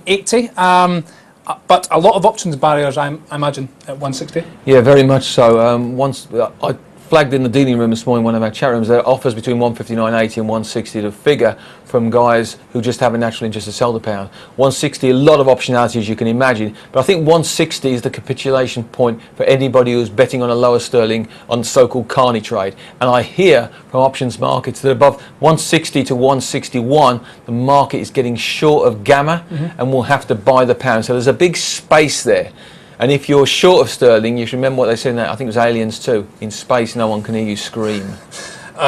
180. But a lot of options barriers, I imagine, at 160. Yeah, very much so. Once I flagged in the dealing room this morning, one of our chat rooms, there are offers between 159.80 and 160 to figure from guys who just have a natural interest to sell the pound. 160, a lot of optionality as you can imagine, but I think 160 is the capitulation point for anybody who's betting on a lower sterling on the so-called carny trade. And I hear from options markets that above 160 to 161, the market is getting short of gamma and will have to buy the pound. So there's a big space there. And if you're short of sterling, you should remember what they said in that, I think it was Aliens too, in space no one can hear you scream.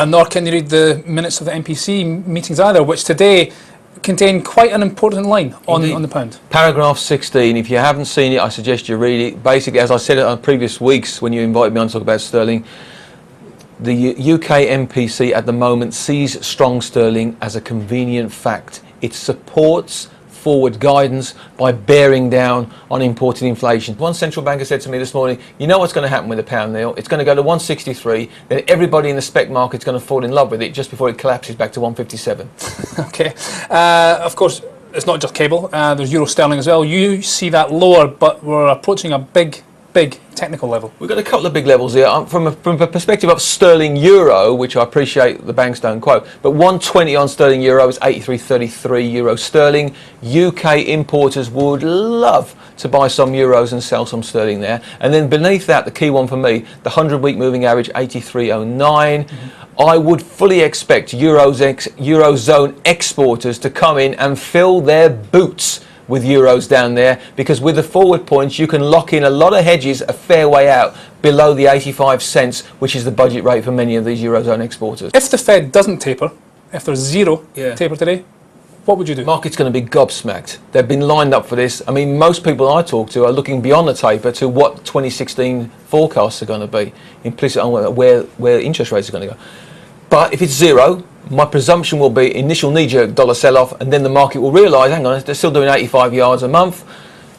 Nor can you read the minutes of the MPC meetings either, which today contain quite an important line on the pound. Paragraph 16, if you haven't seen it, I suggest you read it. Basically, as I said on previous weeks when you invited me on to talk about sterling, the UK MPC at the moment sees strong sterling as a convenient fact. It supports forward guidance by bearing down on imported inflation. One central banker said to me this morning, you know what's going to happen with the pound, Neil? It's going to go to 163, then everybody in the spec market's going to fall in love with it just before it collapses back to 157. Okay. Of course, it's not just cable. There's euro sterling as well. You see that lower, but we're approaching a big technical level. We've got a couple of big levels here. From a perspective of sterling euro, which I appreciate the banks don't quote, but 120 on sterling euro is 83.33 euro sterling. UK importers would love to buy some euros and sell some sterling there. And then beneath that, the key one for me, the 100-week moving average 83.09. I would fully expect Eurozone exporters to come in and fill their boots with euros down there, because with the forward points you can lock in a lot of hedges a fair way out below the 85 cents, which is the budget rate for many of these Eurozone exporters. If the Fed doesn't taper, if there's zero taper today, what would you do? Market's going to be gobsmacked. They've been lined up for this. I mean, most people I talk to are looking beyond the taper to what 2016 forecasts are going to be, implicit on where interest rates are going to go. But if it's zero, my presumption will be initial knee-jerk dollar sell-off, and then the market will realise, hang on, they're still doing 85 yards a month.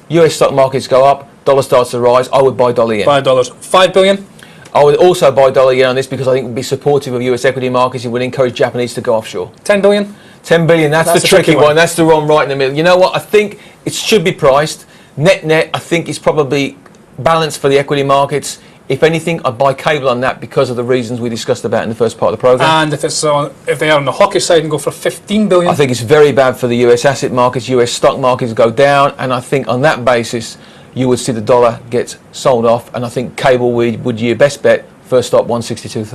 US stock markets go up, dollar starts to rise. I would buy dollar yen. Buy dollars. 5 billion. I would also buy dollar yen on this because I think it would be supportive of US equity markets. It would encourage Japanese to go offshore. 10 billion. 10 billion. That's the tricky one. That's the one right in the middle. You know what? I think it should be priced net. I think it's probably balanced for the equity markets. If anything, I'd buy cable on that because of the reasons we discussed about in the first part of the programme. And if they are on the hawkish side and go for 15 billion? I think it's very bad for the US asset markets. US stock markets go down, and I think on that basis you would see the dollar get sold off, and I think cable would your best bet, first stop 162.